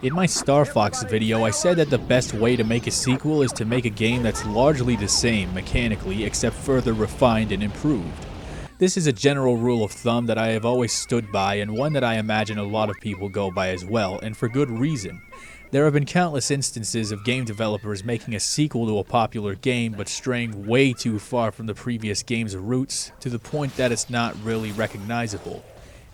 In my Star Fox video, I said that the best way to make a sequel is to make a game that's largely the same mechanically, except further refined and improved. This is a general rule of thumb that I have always stood by, and one that I imagine a lot of people go by as well, and for good reason. There have been countless instances of game developers making a sequel to a popular game but straying way too far from the previous game's roots to the point that it's not really recognizable.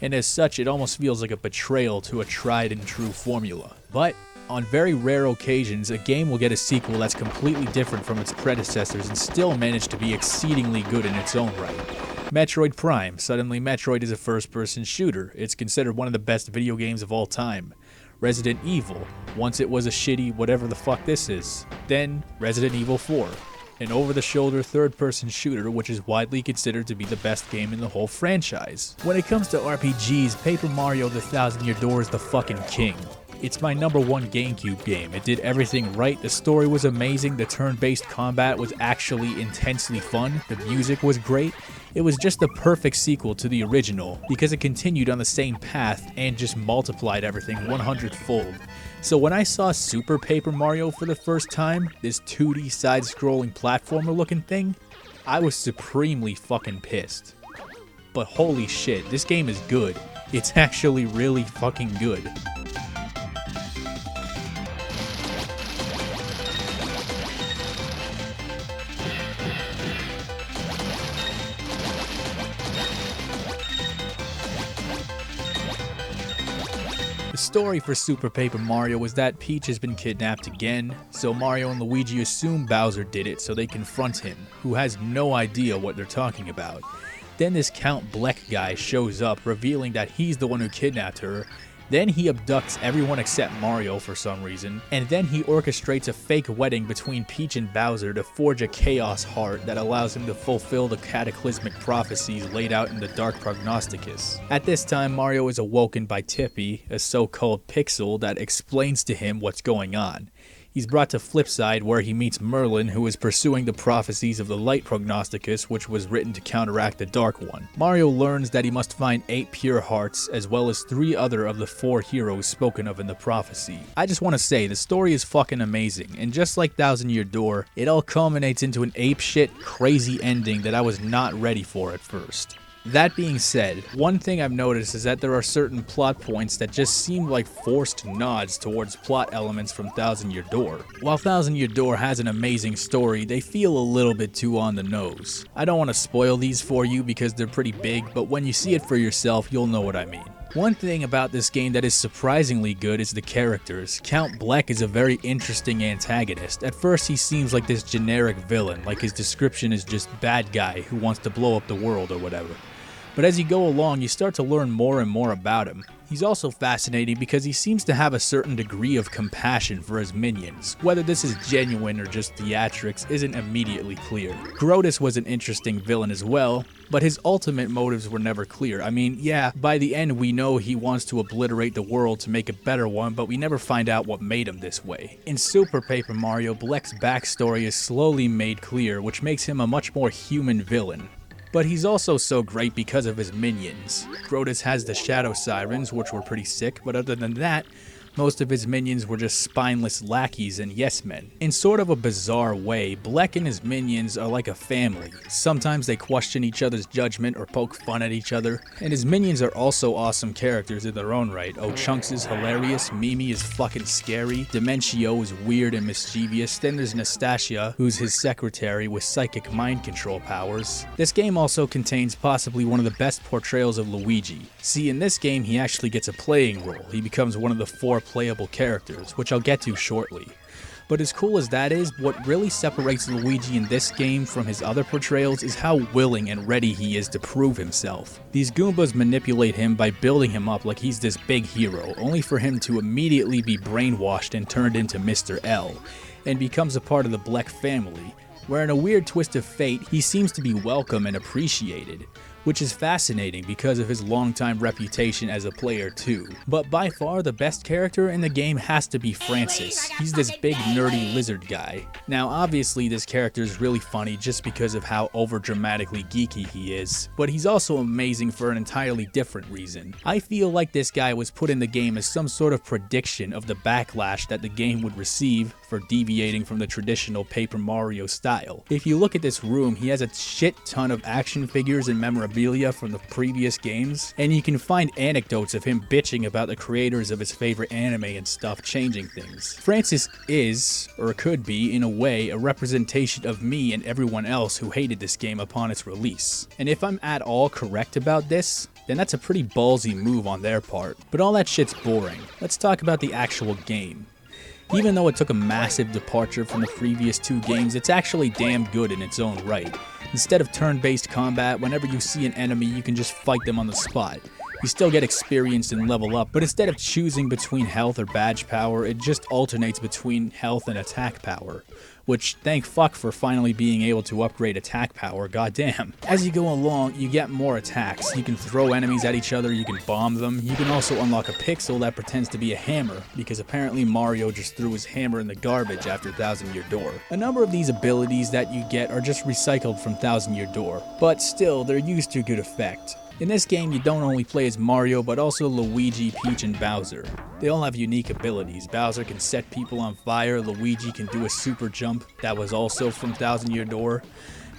And as such, it almost feels like a betrayal to a tried and true formula. But on very rare occasions, a game will get a sequel that's completely different from its predecessors and still manage to be exceedingly good in its own right. Metroid Prime. Suddenly Metroid is a first-person shooter. It's considered one of the best video games of all time. Resident Evil. Once it was a shitty whatever the fuck this is. Then Resident Evil 4. An over-the-shoulder third-person shooter which is widely considered to be the best game in the whole franchise. When it comes to RPGs, Paper Mario The Thousand Year Door is the fucking king. It's my #1 GameCube game. It did everything right, the story was amazing, the turn-based combat was actually intensely fun, the music was great. It was just the perfect sequel to the original, because it continued on the same path and just multiplied everything 100-fold. So when I saw Super Paper Mario for the first time, this 2D side-scrolling platformer looking thing, I was supremely fucking pissed. But holy shit, this game is good. It's actually really fucking good. The story for Super Paper Mario is that Peach has been kidnapped again, so Mario and Luigi assume Bowser did it so they confront him, who has no idea what they're talking about. Then this Count Bleck guy shows up, revealing that he's the one who kidnapped her. Then he abducts everyone except Mario for some reason, and then he orchestrates a fake wedding between Peach and Bowser to forge a Chaos Heart that allows him to fulfill the cataclysmic prophecies laid out in the Dark Prognosticus. At this time, Mario is awoken by Tippy, a so-called pixel that explains to him what's going on. He's brought to Flipside where he meets Merlin, who is pursuing the prophecies of the Light Prognosticus, which was written to counteract the Dark one. Mario learns that he must find 8 pure hearts, as well as 3 other of the 4 heroes spoken of in the prophecy. I just want to say, the story is fucking amazing, and just like Thousand Year Door, it all culminates into an apeshit, crazy ending that I was not ready for at first. That being said, one thing I've noticed is that there are certain plot points that just seem like forced nods towards plot elements from Thousand Year Door. While Thousand Year Door has an amazing story, they feel a little bit too on the nose. I don't want to spoil these for you because they're pretty big, but when you see it for yourself, you'll know what I mean. One thing about this game that is surprisingly good is the characters. Count Bleck is a very interesting antagonist. At first he seems like this generic villain, like his description is just bad guy who wants to blow up the world or whatever. But as you go along, you start to learn more and more about him. He's also fascinating because he seems to have a certain degree of compassion for his minions. Whether this is genuine or just theatrics isn't immediately clear. Grotus was an interesting villain as well, but his ultimate motives were never clear. I mean, yeah, by the end we know he wants to obliterate the world to make a better one, but we never find out what made him this way. In Super Paper Mario, Bleck's backstory is slowly made clear, which makes him a much more human villain. But he's also so great because of his minions. Grotus has the Shadow Sirens, which were pretty sick, but other than that, most of his minions were just spineless lackeys and yes-men. In sort of a bizarre way, Bleck and his minions are like a family. Sometimes they question each other's judgment or poke fun at each other, and his minions are also awesome characters in their own right. Chunks is hilarious, Mimi is fucking scary, Dimentio is weird and mischievous, then there's Nastasia, who's his secretary with psychic mind control powers. This game also contains possibly one of the best portrayals of Luigi. See, in this game he actually gets a playing role. He becomes one of the 4 playable characters, which I'll get to shortly. But as cool as that is, what really separates Luigi in this game from his other portrayals is how willing and ready he is to prove himself. These Goombas manipulate him by building him up like he's this big hero, only for him to immediately be brainwashed and turned into Mr. L, and becomes a part of the Bleck family, where in a weird twist of fate, he seems to be welcome and appreciated. which is fascinating because of his longtime reputation as a player too. But by far the best character in the game has to be Francis. He's this big nerdy lizard guy. Now obviously this character is really funny just because of how overdramatically geeky he is, but he's also amazing for an entirely different reason. I feel like this guy was put in the game as some sort of prediction of the backlash that the game would receive for deviating from the traditional Paper Mario style. If you look at this room, he has a shit ton of action figures and memorabilia from the previous games, and you can find anecdotes of him bitching about the creators of his favorite anime and stuff changing things. Francis is, or could be in a way, a representation of me and everyone else who hated this game upon its release. And if I'm at all correct about this, then that's a pretty ballsy move on their part. But all that shit's boring. Let's talk about the actual game. Even though it took a massive departure from the previous two games, it's actually damn good in its own right. Instead of turn-based combat, whenever you see an enemy, you can just fight them on the spot. You still get experience and level up, but instead of choosing between health or badge power, it just alternates between health and attack power. Which, thank fuck for finally being able to upgrade attack power, goddamn. As you go along, you get more attacks. You can throw enemies at each other, you can bomb them. You can also unlock a pixel that pretends to be a hammer, because apparently Mario just threw his hammer in the garbage after Thousand Year Door. A number of these abilities that you get are just recycled from Thousand Year Door, but still, they're used to good effect. In this game, you don't only play as Mario, but also Luigi, Peach, and Bowser. They all have unique abilities. Bowser can set people on fire, Luigi can do a super jump that was also from Thousand Year Door.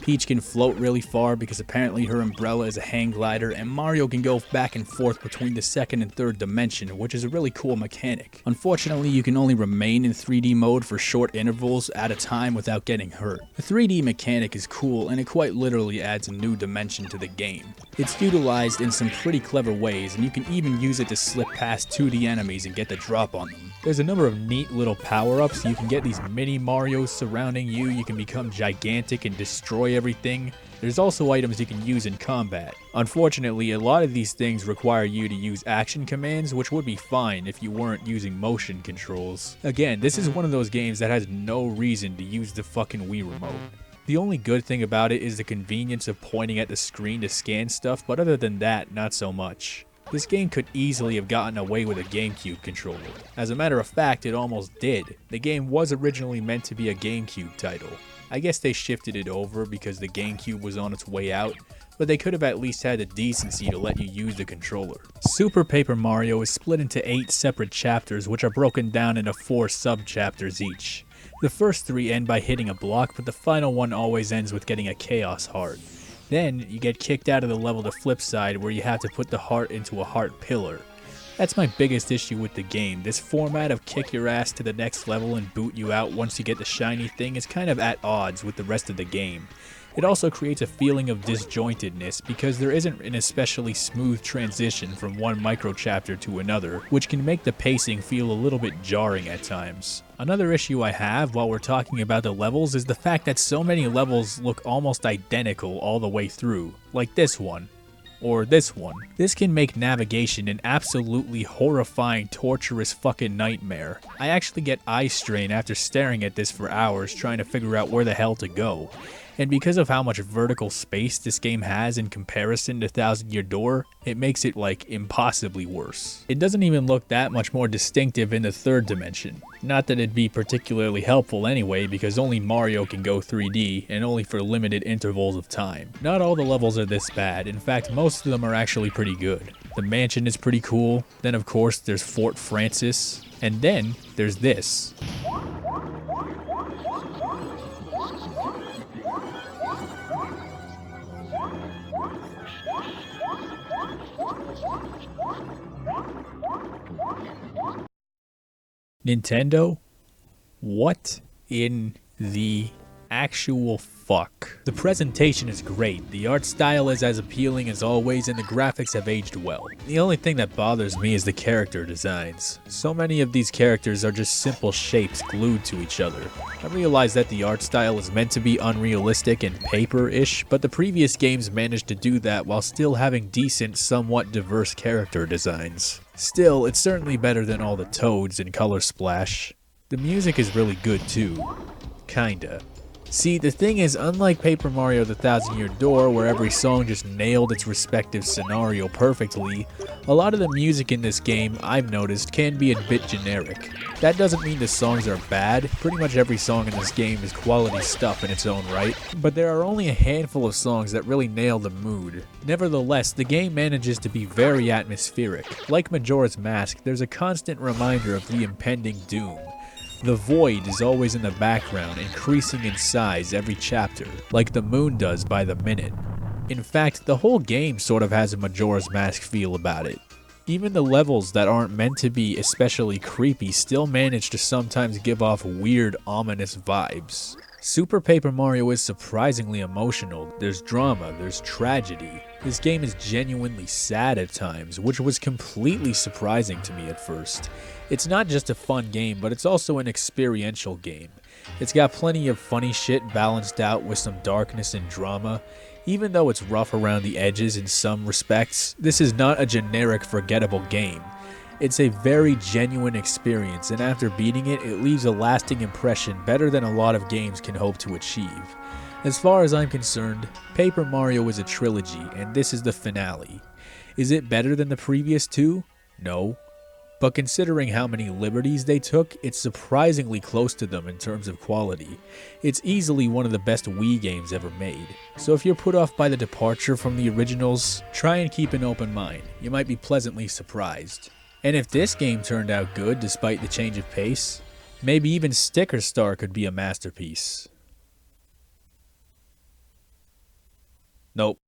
Peach can float really far because apparently her umbrella is a hang glider, and Mario can go back and forth between the second and third dimension, which is a really cool mechanic. Unfortunately, you can only remain in 3D mode for short intervals at a time without getting hurt. The 3D mechanic is cool, and it quite literally adds a new dimension to the game. It's utilized in some pretty clever ways, and you can even use it to slip past 2D enemies and get the drop on them. There's a number of neat little power-ups. You can get these mini Marios surrounding you, you can become gigantic and destroy everything. There's also items you can use in combat. Unfortunately, a lot of these things require you to use action commands, which would be fine if you weren't using motion controls. Again, this is one of those games that has no reason to use the fucking Wii remote. The only good thing about it is the convenience of pointing at the screen to scan stuff, but other than that, not so much. This game could easily have gotten away with a GameCube controller. As a matter of fact, it almost did. The game was originally meant to be a GameCube title. I guess they shifted it over because the GameCube was on its way out, but they could have at least had the decency to let you use the controller. Super Paper Mario is split into 8 separate chapters, which are broken down into 4 sub-chapters each. The first 3 end by hitting a block, but the final one always ends with getting a Chaos Heart. Then, you get kicked out of the level the flip side, where you have to put the heart into a heart pillar. That's my biggest issue with the game. This format of kick your ass to the next level and boot you out once you get the shiny thing is kind of at odds with the rest of the game. It also creates a feeling of disjointedness because there isn't an especially smooth transition from one microchapter to another, which can make the pacing feel a little bit jarring at times. Another issue I have while we're talking about the levels is the fact that so many levels look almost identical all the way through, like this one. Or this one. This can make navigation an absolutely horrifying, torturous fucking nightmare. I actually get eye strain after staring at this for hours trying to figure out where the hell to go. And because of how much vertical space this game has in comparison to Thousand Year Door, it makes it like impossibly worse. It doesn't even look that much more distinctive in the third dimension. Not that it'd be particularly helpful anyway, because only Mario can go 3D and only for limited intervals of time. Not all the levels are this bad, in fact most of them are actually pretty good. The mansion is pretty cool, then of course there's Fort Francis, and then there's this. Nintendo? What in the actual fuck? The presentation is great, the art style is as appealing as always, and the graphics have aged well. The only thing that bothers me is the character designs. So many of these characters are just simple shapes glued to each other. I realize that the art style is meant to be unrealistic and paper-ish, but the previous games managed to do that while still having decent, somewhat diverse character designs. Still, it's certainly better than all the toads in Color Splash. The music is really good too. Kinda. See, the thing is, unlike Paper Mario The Thousand Year Door, where every song just nailed its respective scenario perfectly, a lot of the music in this game, I've noticed, can be a bit generic. That doesn't mean the songs are bad. Pretty much every song in this game is quality stuff in its own right, but there are only a handful of songs that really nail the mood. Nevertheless, the game manages to be very atmospheric. Like Majora's Mask, there's a constant reminder of the impending doom. The void is always in the background, increasing in size every chapter, like the moon does by the minute. In fact, the whole game sort of has a Majora's Mask feel about it. Even the levels that aren't meant to be especially creepy still manage to sometimes give off weird, ominous vibes. Super Paper Mario is surprisingly emotional. There's drama, there's tragedy. This game is genuinely sad at times, which was completely surprising to me at first. It's not just a fun game, but it's also an experiential game. It's got plenty of funny shit balanced out with some darkness and drama. Even though it's rough around the edges in some respects, this is not a generic forgettable game. It's a very genuine experience, and after beating it, it leaves a lasting impression better than a lot of games can hope to achieve. As far as I'm concerned, Paper Mario is a trilogy, and this is the finale. Is it better than the previous two? No. But considering how many liberties they took, it's surprisingly close to them in terms of quality. It's easily one of the best Wii games ever made. So if you're put off by the departure from the originals, try and keep an open mind. You might be pleasantly surprised. And if this game turned out good despite the change of pace, maybe even Sticker Star could be a masterpiece. Nope.